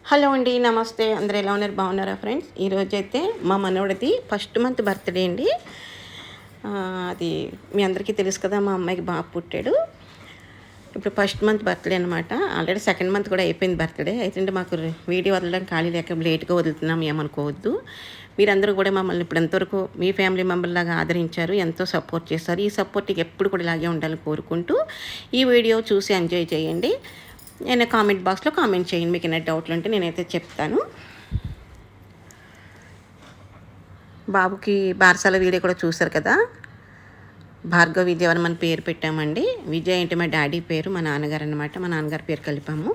Hello అండి, నమస్తే. అందరూ ఎలా ఉన్నారు? బాగున్నారా ఫ్రెండ్స్? ఈరోజైతే మా మనవడిది ఫస్ట్ మంత్ బర్త్డే అండి. అది మీ అందరికీ తెలుసు కదా, మా అమ్మాయికి బాబు పుట్టాడు. ఇప్పుడు ఫస్ట్ మంత్ బర్త్డే అనమాట. ఆల్రెడీ సెకండ్ మంత్ కూడా అయిపోయింది బర్త్డే. అయితే మాకు వీడియో వదలడం ఖాళీ లేక లేట్గా వదులుతున్నాం, ఏమనుకోవద్దు. మీరందరూ కూడా మమ్మల్ని ఇప్పుడు ఎంతవరకు మీ ఫ్యామిలీ మెంబర్లాగా ఆదరించారు, ఎంతో సపోర్ట్ చేస్తారు. ఈ సపోర్ట్కి ఎప్పుడు కూడా ఇలాగే ఉండాలని కోరుకుంటూ ఈ వీడియో చూసి ఎంజాయ్ చేయండి. నేను కామెంట్ బాక్స్లో కామెంట్ చేయండి, మీకు ఏమైనా డౌట్లు ఉంటే నేనైతే చెప్తాను. బాబుకి బారసాల వీడియో కూడా చూశారు కదా. భార్గవ్ విజయవరం అని పేరు పెట్టామండి. విజయ్ అంటే మా డాడీ పేరు, మా నాన్నగారు అనమాట. మా నాన్నగారి పేరు కలిపాము.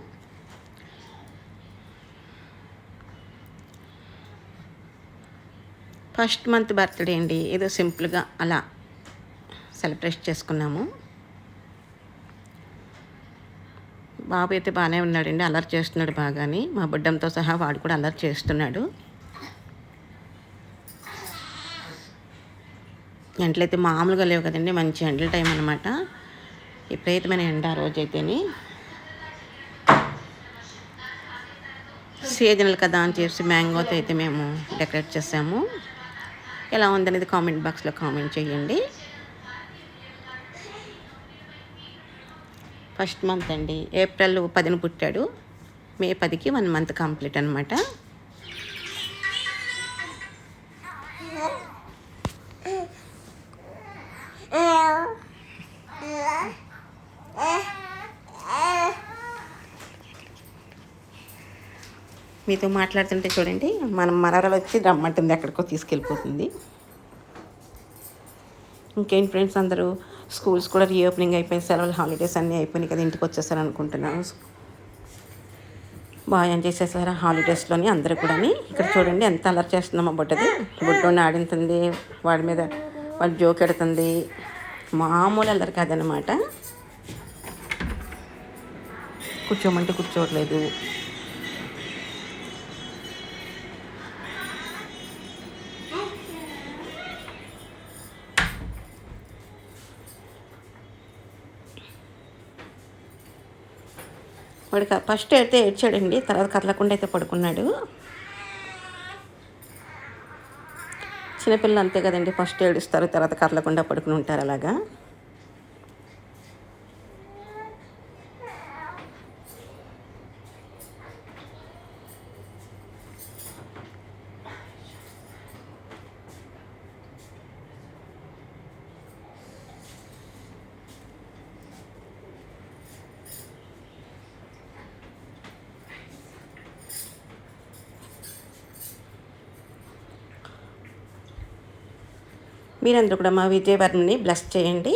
ఫస్ట్ మంత్ బర్త్డే అండి, ఏదో సింపుల్గా అలా సెలబ్రేట్ చేసుకున్నాము. బాబు అయితే బాగానే ఉన్నాడండి, అల్లరి చేస్తున్నాడు బాగాని. మా బుడ్డంతో సహా వాడు కూడా అల్లరి చేస్తున్నాడు. ఎండలైతే మామూలుగా లేవు కదండి, మంచి ఎండల టైం అనమాట. విపరీతమైన ఎండ ఆ రోజైతేని. సీజనల్ కదా అని చెప్పి మ్యాంగోతో అయితే మేము డెకరేట్ చేసాము. ఎలా ఉందనేది కామెంట్ బాక్స్లో కామెంట్ చేయండి. ఫస్ట్ మంత్ అండి, ఏప్రిల్ 10న పుట్టాడు. మే 10కి 1 మంత్ కంప్లీట్ అనమాట. మీతో మాట్లాడుతుంటే చూడండి, మన మనవరాలు వచ్చి రమ్మంటుంది, ఎక్కడికో తీసుకెళ్ళిపోతుంది. ఇంకేంటి ఫ్రెండ్స్, అందరూ స్కూల్స్ కూడా రీఓపెనింగ్ అయిపోయి, సెలవులు హాలిడేస్ అన్నీ అయిపోయినాయి కదా, ఇంటికి వచ్చేసారు అనుకుంటున్నాను. బాగా ఎంజాయ్ చేసేసారు హాలిడేస్లోని అందరూ కూడా. ఇక్కడ చూడండి ఎంత అలర్ చేస్తుందో బుడ్డది. బుడ్డోని ఆడింతుంది, వాడి మీద వాడి జోక్ ఎడుతుంది. మామూలు అల్లరి కాదనమాట. కూర్చోమంటే కూర్చోవట్లేదు. వాడికి ఫస్ట్ అయితే ఏడ్చాడండి, తర్వాత కదలకుండా అయితే పడుకున్నాడు. చిన్నపిల్లలు అంతే కదండి, ఫస్ట్ ఏడుస్తారు, తర్వాత కదలకుండా పడుకుని ఉంటారు అలాగా. మీరందరూ కూడా మా విజయవర్మని బ్లెస్ చేయండి.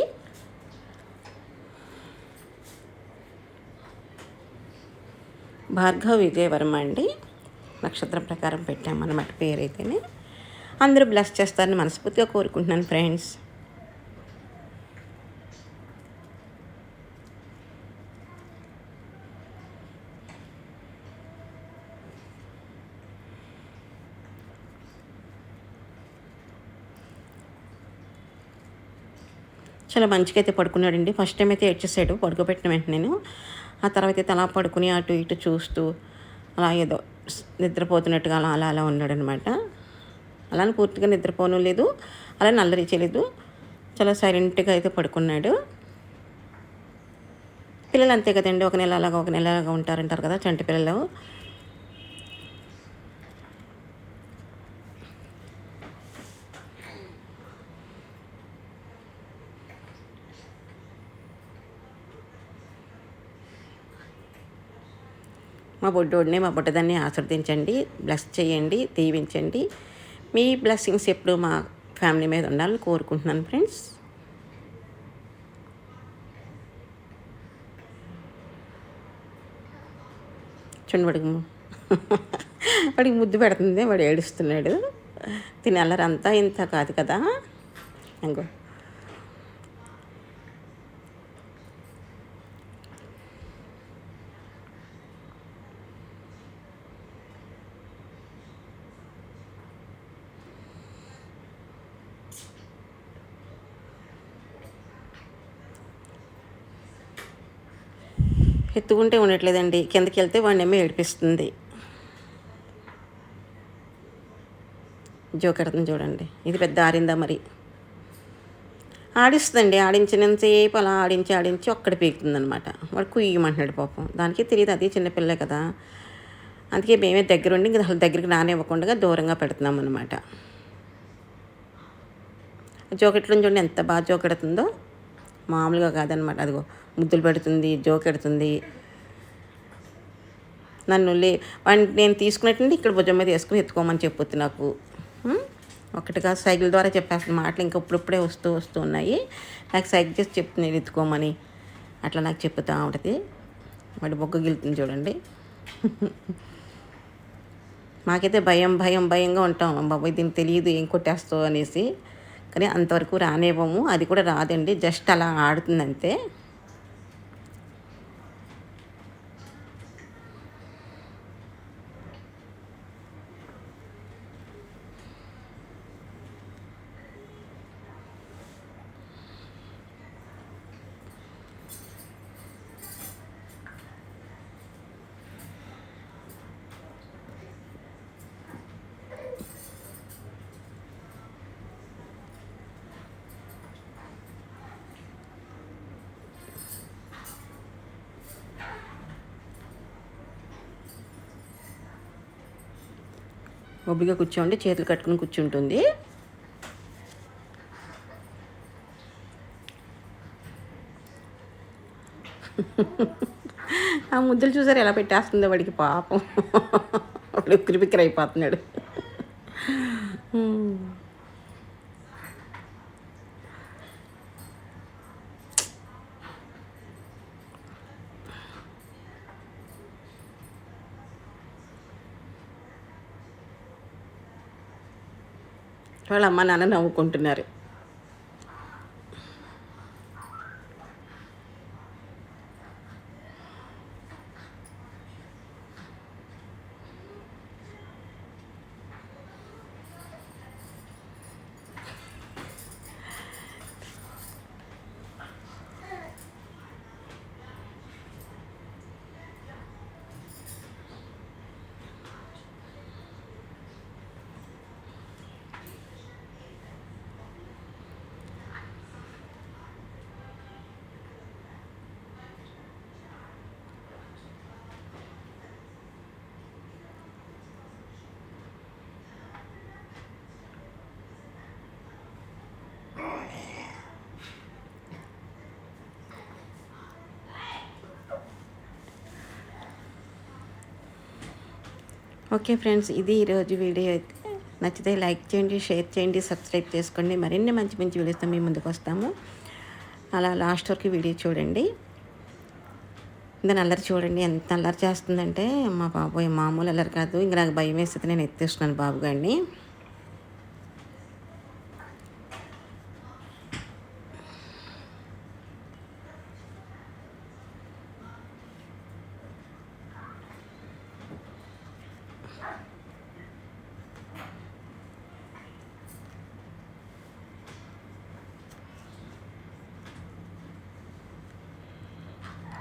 భార్గవ్ విజయవర్మ అండి, నక్షత్రం ప్రకారం పెట్టామన్నమాట పేరైతేనే. అందరూ బ్లెస్ చేస్తారని మనస్ఫూర్తిగా కోరుకుంటున్నాను ఫ్రెండ్స్. చాలా మంచిగా అయితే పడుకున్నాడండి. ఫస్ట్ టైం అయితే ఏడ్చేసాడు పడుకోబెట్టిన వెంటనే. ఆ తర్వాత అయితే అలా పడుకుని అటు ఇటు చూస్తూ అలా ఏదో నిద్రపోతున్నట్టుగా అలా అలా అలా ఉన్నాడనమాట. అలానే పూర్తిగా నిద్రపోను లేదు, అలా నల్లరి చేయలేదు, చాలా సైలెంట్గా అయితే పడుకున్నాడు. పిల్లలు అంతే కదండి, ఒక నెల అలాగా ఒక నెల అలాగా ఉంటారంటారు కదా చంటి పిల్లలు. మా బొడ్డోడిని మా బుడ్డదాన్ని ఆశీర్వదించండి, బ్లెస్ చేయండి, దీవించండి. మీ బ్లెస్సింగ్స్ ఎప్పుడు మా ఫ్యామిలీ మీద ఉండాలని కోరుకుంటున్నాను ఫ్రెండ్స్. చూడండి వాడికి ముద్దు పెడుతుంది, వాడు ఏడుస్తున్నాడు. తిని అల్లరంతా ఇంత కాదు కదా. ఇంకో ఎత్తుకుంటే ఉండట్లేదండి, కిందకి వెళ్తే వాడిని ఏమో ఏడిపిస్తుంది. జోకెడుతుంది చూడండి. ఇది పెద్ద ఆరిందా మరి. ఆడిస్తుందండి. ఆడించినంతసేపు అలా ఆడించి ఆడించి ఒక్కటి పీకుతుందనమాట. వాడు కుయ్యమంటున్నాడు పాపం. దానికి తెలియదు, అది చిన్నపిల్లే కదా. అందుకే మేమే దగ్గరుండి ఇంకా అసలు దగ్గరికి రానివ్వకుండా దూరంగా పెడుతున్నాం అనమాట. జోకెట్లో చూడండి ఎంత బాగా జోకెడుతుందో. మామూలుగా కాదనమాట. అదిగో ముద్దులు పెడుతుంది, జోకెడుతుంది. నన్ను నేను తీసుకున్నట్టుండి ఇక్కడ భుజం మీద వేసుకుని ఎత్తుకోమని చెప్పుద్ది నాకు. ఒకటిగా సైకిల్ ద్వారా చెప్పేస్తున్న మాటలు ఇంకా ఇప్పుడిప్పుడే వస్తూ వస్తూ ఉన్నాయి. నాకు సైకిల్ చేసి చెప్తుంది ఎత్తుకోమని. అట్లా నాకు చెప్తూ ఉంటుంది. వాడి బొగ్గ గిలుతుంది చూడండి. మాకైతే భయంగా ఉంటాం. బాబాయ్ దీనికి తెలియదు ఏం కొట్టేస్తావు అనేసి. కానీ అంతవరకు రానివ్వము. అది కూడా రాదండి, జస్ట్ అలా ఆడుతుంది అంతే. ఒబ్బిగా కూర్చోండి, చేతులు కట్టుకుని కూర్చుంటుంది. ఆ ముద్దులు చూసారు ఎలా పెట్టేస్తుందో వాడికి పాపం. వాడు ఉక్కిరిబిక్కిరి అయిపోతున్నాడు. వాళ్ళ అమ్మ నాన్న నవ్వుకుంటున్నారు. ఓకే ఫ్రెండ్స్, ఇది ఈరోజు వీడియో అయితే. నచ్చితే లైక్ చేయండి, షేర్ చేయండి, సబ్స్క్రైబ్ చేసుకోండి. మరిన్ని మంచి మంచి వీడియోస్తో మీ ముందుకు వస్తాము. అలా లాస్ట్ వరకు వీడియో చూడండి. దాని అల్లరి చూడండి ఎంత అల్లరి చేస్తుందంటే, మా బాబోయ్ మామూలు అల్లరి కాదు. ఇంక నాకు భయం వేస్తుంది, నేను ఎత్తేస్తున్నాను బాబు గారిని.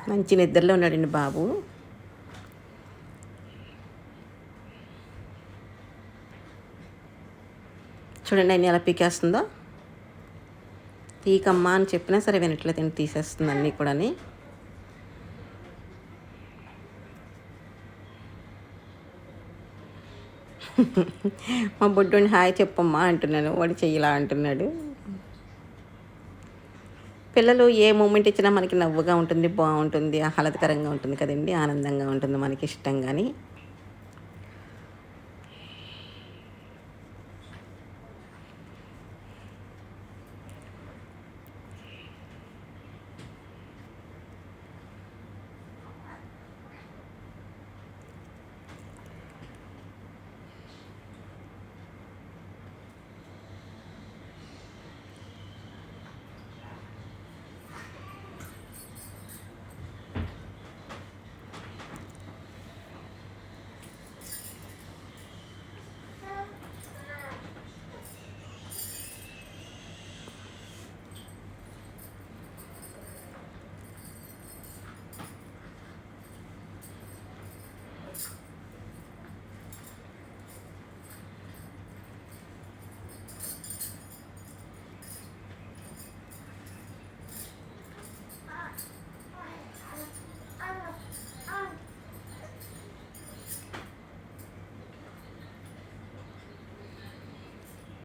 మంచి నిద్రలో ఉన్నాడండి బాబు. చూడండి అన్నీ ఎలా పీకేస్తుందో. తీకమ్మా అని చెప్పినా సరే వినట్లేదండి, తీసేస్తుంది అన్నీ కూడా. మా బొడ్డుని హాయ్ చెప్పమ్మా అంటున్నాను, వాడు చెయ్యలా అంటున్నాడు. పిల్లలు ఏ మూమెంట్ ఇచ్చినా మనకి నవ్వుగా ఉంటుంది, బాగుంటుంది, ఆహ్లాదకరంగా ఉంటుంది కదండి, ఆనందంగా ఉంటుంది, మనకి ఇష్టంగాని.